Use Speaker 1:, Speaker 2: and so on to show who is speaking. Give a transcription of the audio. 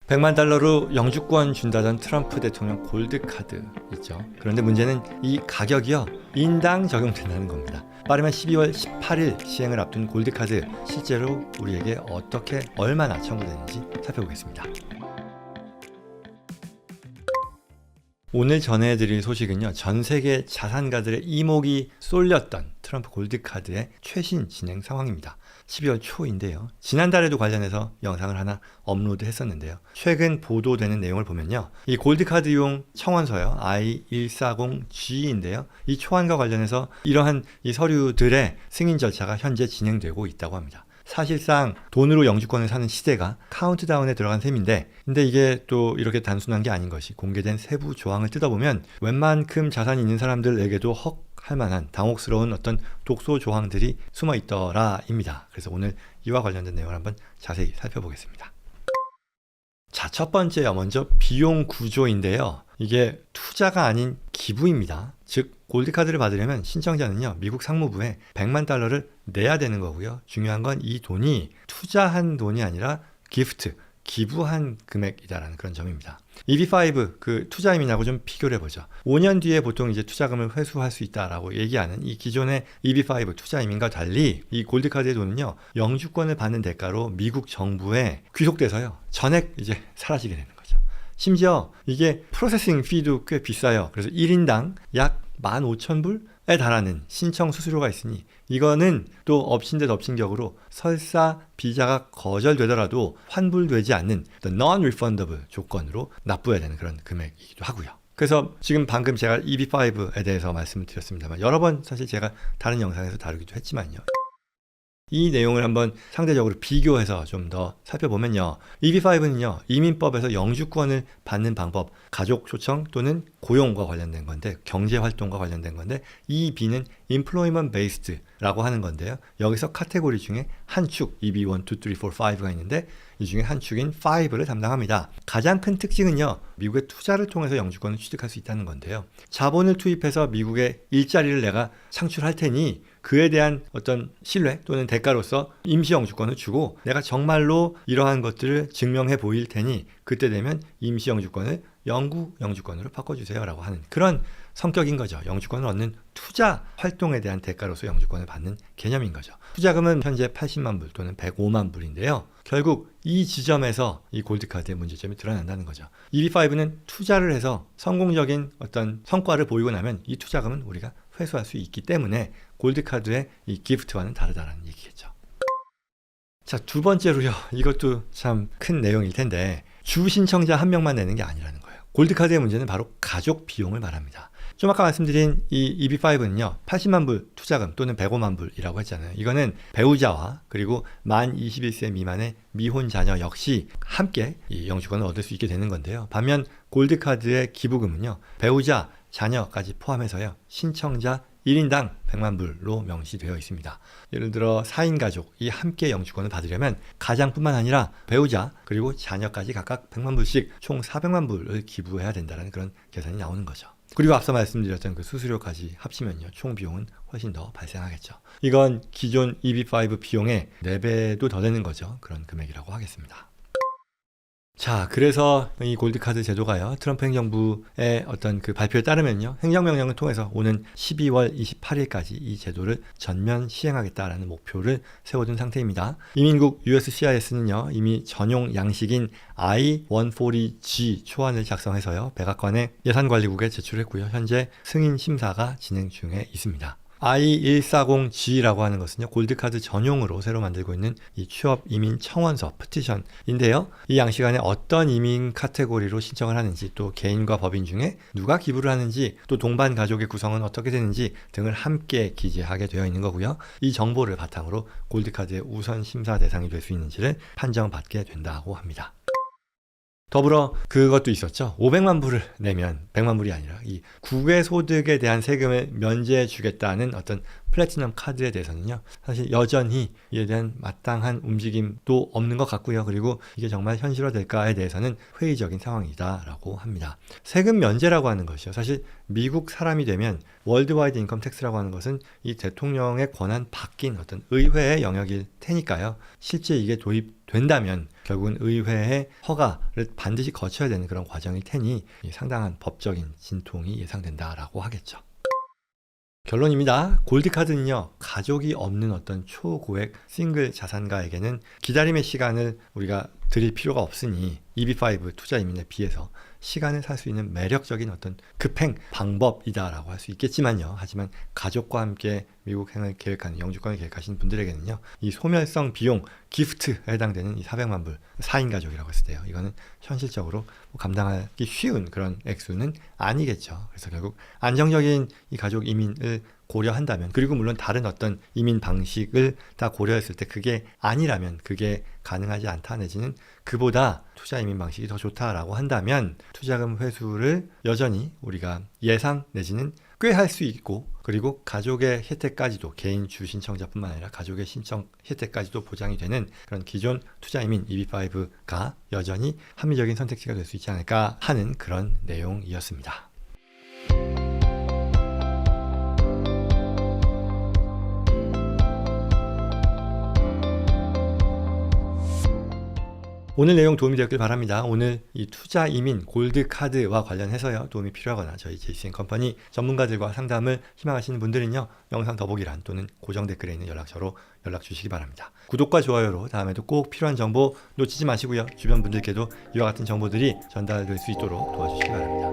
Speaker 1: 100만 달러로 영주권 준다던 트럼프 대통령 골드카드 있죠. 그런데 문제는 이 가격이요, 인당 적용된다는 겁니다. 빠르면 12월 18일 시행을 앞둔 골드카드, 실제로 우리에게 어떻게 얼마나 청구되는지 살펴보겠습니다. 오늘 전해드릴 소식은요, 전 세계 자산가들의 이목이 쏠렸던 트럼프 골드카드의 최신 진행 상황입니다. 12월 초인데요. 지난달에도 관련해서 영상을 하나 업로드 했었는데요. 최근 보도되는 내용을 보면요, 이 골드카드용 청원서요, I-140G인데요. 이 초안과 관련해서 이러한 이 서류들의 승인 절차가 현재 진행되고 있다고 합니다. 사실상 돈으로 영주권을 사는 시대가 카운트다운에 들어간 셈인데, 근데 이게 또 이렇게 단순한 게 아닌 것이, 공개된 세부 조항을 뜯어보면 웬만큼 자산이 있는 사람들에게도 헉 할 만한 당혹스러운 어떤 독소 조항들이 숨어 있더라입니다. 그래서 오늘 이와 관련된 내용을 한번 자세히 살펴보겠습니다. 자, 첫 번째요, 먼저 비용 구조인데요. 이게 투자가 아닌 기부입니다. 즉 골드카드를 받으려면 신청자는요, 미국 상무부에 100만 달러를 내야 되는 거고요. 중요한 건 이 돈이 투자한 돈이 아니라 기프트, 기부한 금액이다라는 그런 점입니다. EB5 그 투자 이민하고 좀 비교를 해보죠. 5년 뒤에 보통 이제 투자금을 회수할 수 있다라고 얘기하는 이 기존의 EB5 투자 이민과 달리, 이 골드카드의 돈은요, 영주권을 받는 대가로 미국 정부에 귀속돼서요, 전액 이제 사라지게 되는 거죠. 심지어 이게 프로세싱 피도 꽤 비싸요. 그래서 1인당 약 15,000불에 달하는 신청 수수료가 있으니, 이거는 또 엎친 데 덮친 격으로 설사 비자가 거절되더라도 환불되지 않는 non-refundable 조건으로 납부해야 되는 그런 금액이기도 하고요. 그래서 지금 방금 제가 EB5에 대해서 말씀을 드렸습니다만, 여러 번 사실 제가 다른 영상에서 다루기도 했지만요, 이 내용을 한번 상대적으로 비교해서 좀 더 살펴보면요, EB5는요, 이민법에서 영주권을 받는 방법, 가족 초청 또는 고용과 관련된 건데, 경제활동과 관련된 건데, EB는 Employment Based라고 하는 건데요, 여기서 카테고리 중에 한 축, EB 1, 2, 3, 4, 5가 있는데 이 중에 한 축인 5를 담당합니다. 가장 큰 특징은요, 미국의 투자를 통해서 영주권을 취득할 수 있다는 건데요, 자본을 투입해서 미국의 일자리를 내가 창출할 테니 그에 대한 어떤 신뢰 또는 대가로서 임시 영주권을 주고, 내가 정말로 이러한 것들을 증명해 보일 테니 그때 되면 임시 영주권을 영구 영주권으로 바꿔주세요 라고 하는 그런 성격인 거죠. 영주권을 얻는 투자 활동에 대한 대가로서 영주권을 받는 개념인 거죠. 투자금은 현재 80만 불 또는 105만 불인데요. 결국 이 지점에서 이 골드카드의 문제점이 드러난다는 거죠. EB5는 투자를 해서 성공적인 어떤 성과를 보이고 나면 이 투자금은 우리가 회수할 수 있기 때문에 골드카드의 이 기프트와는 다르다는 얘기겠죠. 자, 두 번째로요, 이것도 참 큰 내용일 텐데, 주 신청자 한 명만 내는 게 아니라는 거예요. 골드카드의 문제는 바로 가족 비용을 말합니다. 좀 아까 말씀드린 이 EB5는요, 80만 불 투자금 또는 105만 불이라고 했잖아요. 이거는 배우자와 그리고 만 21세 미만의 미혼 자녀 역시 함께 이 영주권을 얻을 수 있게 되는 건데요. 반면 골드카드의 기부금은요, 배우자, 자녀까지 포함해서요, 신청자 1인당 100만 불로 명시되어 있습니다. 예를 들어 4인 가족이 함께 영주권을 받으려면 가장뿐만 아니라 배우자 그리고 자녀까지 각각 100만 불씩 총 400만 불을 기부해야 된다는 그런 계산이 나오는 거죠. 그리고 앞서 말씀드렸던 그 수수료까지 합치면요, 총 비용은 훨씬 더 발생하겠죠. 이건 기존 EB5 비용의 4배도 더 되는 거죠. 그런 금액이라고 하겠습니다. 자, 그래서 이 골드카드 제도가요, 트럼프 행정부의 어떤 그 발표에 따르면요, 행정명령을 통해서 오는 12월 28일까지 이 제도를 전면 시행하겠다라는 목표를 세워둔 상태입니다. 이민국 USCIS는요, 이미 전용 양식인 I-140G 초안을 작성해서요, 백악관의 예산관리국에 제출했고요, 현재 승인 심사가 진행 중에 있습니다. I-140G라고 하는 것은요, 골드카드 전용으로 새로 만들고 있는 이 취업 이민 청원서 페티션인데요, 이 양식 안에 어떤 이민 카테고리로 신청을 하는지, 또 개인과 법인 중에 누가 기부를 하는지, 또 동반 가족의 구성은 어떻게 되는지 등을 함께 기재하게 되어 있는 거고요, 이 정보를 바탕으로 골드카드의 우선 심사 대상이 될 수 있는지를 판정받게 된다고 합니다. 더불어 그것도 있었죠. 500만 불을 내면 100만 불이 아니라 이 국외 소득에 대한 세금을 면제해 주겠다는 어떤 플래티넘 카드에 대해서는요, 사실 여전히 이에 대한 마땅한 움직임도 없는 것 같고요. 그리고 이게 정말 현실화될까에 대해서는 회의적인 상황이다라고 합니다. 세금 면제라고 하는 것이요, 사실 미국 사람이 되면 월드와이드 인컴 텍스라고 하는 것은 이 대통령의 권한 바뀐 어떤 의회의 영역일 테니까요. 실제 이게 도입된다면 결국은 의회의 허가를 반드시 거쳐야 되는 그런 과정일 테니 상당한 법적인 진통이 예상된다라고 하겠죠. 결론입니다. 골드카드는요, 가족이 없는 어떤 초고액 싱글 자산가에게는 기다림의 시간을 우리가 드릴 필요가 없으니 EB5 투자 이민에 비해서 시간을 살 수 있는 매력적인 어떤 급행 방법이다라고 할 수 있겠지만요. 하지만 가족과 함께 미국행을 계획하는, 영주권을 계획하시는 분들에게는요, 이 소멸성 비용 기프트에 해당되는 이 400만 불 4인 가족이라고 했을 때요, 이거는 현실적으로 감당하기 쉬운 그런 액수는 아니겠죠. 그래서 결국 안정적인 이 가족 이민을 고려한다면, 그리고 물론 다른 어떤 이민 방식을 다 고려했을 때 그게 아니라면, 그게 가능하지 않다 내지는 그보다 투자 이민 방식이 더 좋다라고 한다면 투자금 회수를 여전히 우리가 예상 내지는 꽤 할 수 있고, 그리고 가족의 혜택까지도, 개인 주 신청자뿐만 아니라 가족의 신청 혜택까지도 보장이 되는 그런 기존 투자 이민 EB5가 여전히 합리적인 선택지가 될 수 있지 않을까 하는 그런 내용이었습니다. 오늘 내용 도움이 되었길 바랍니다. 오늘 이 투자 이민 골드카드와 관련해서요, 도움이 필요하거나 저희 JCN컴퍼니 전문가들과 상담을 희망하시는 분들은요, 영상 더보기란 또는 고정 댓글에 있는 연락처로 연락 주시기 바랍니다. 구독과 좋아요로 다음에도 꼭 필요한 정보 놓치지 마시고요, 주변 분들께도 이와 같은 정보들이 전달될 수 있도록 도와주시기 바랍니다.